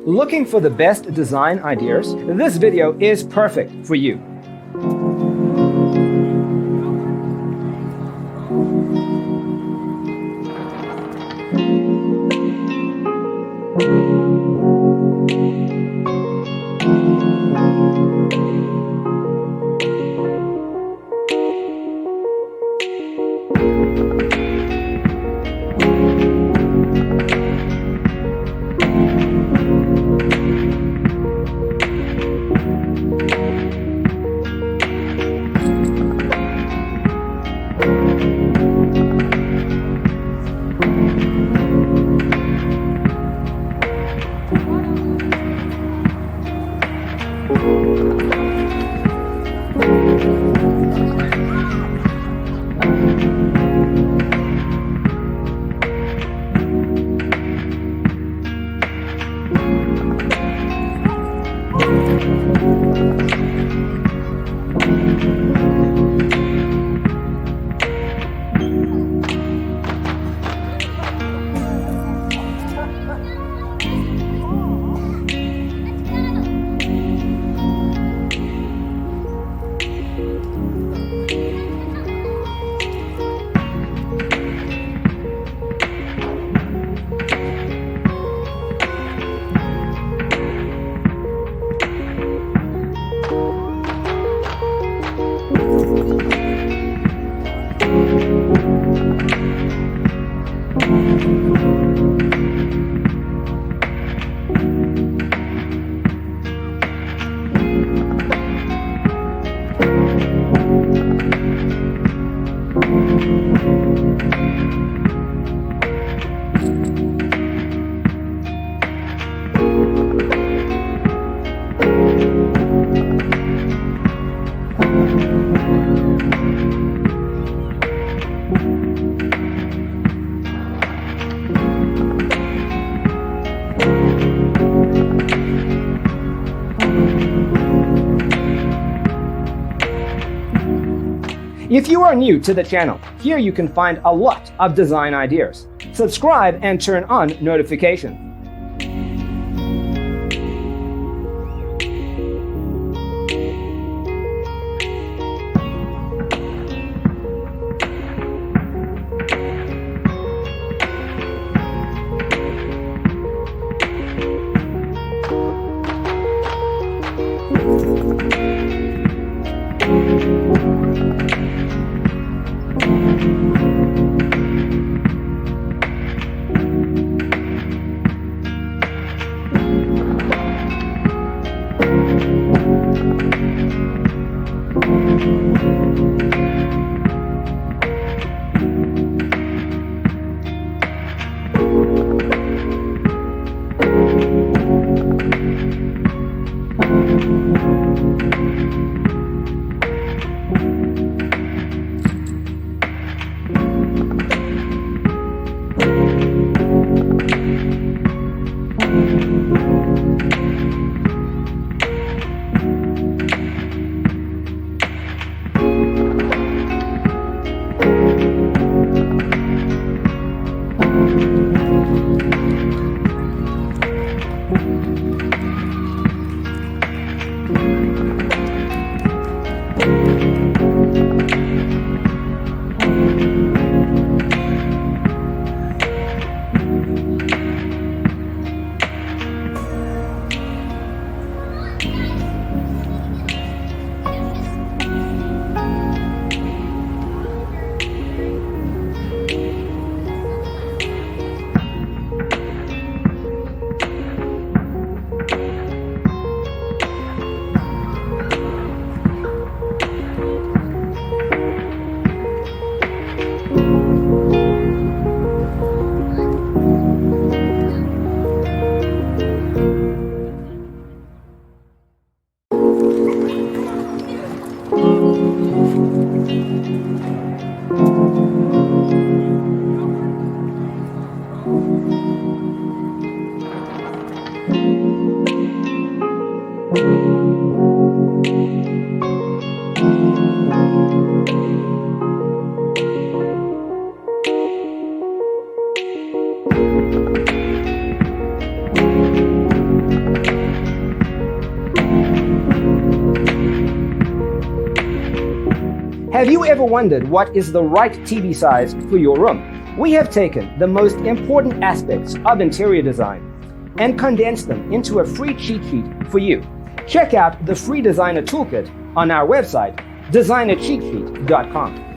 Looking for the best design ideas? This video is perfect for you. If you are new to the channel, here you can find a lot of design ideas. Subscribe and turn on notifications. Have you ever wondered what is the right TV size for your room? We have taken the most important aspects of interior design and condensed them into a free cheat sheet for you. Check out the free designer toolkit on our website, designercheatsheet.com.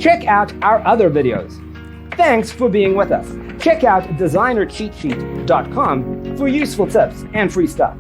Check out our other videos. Thanks for being with us. Check out designercheatsheet.com for useful tips and free stuff.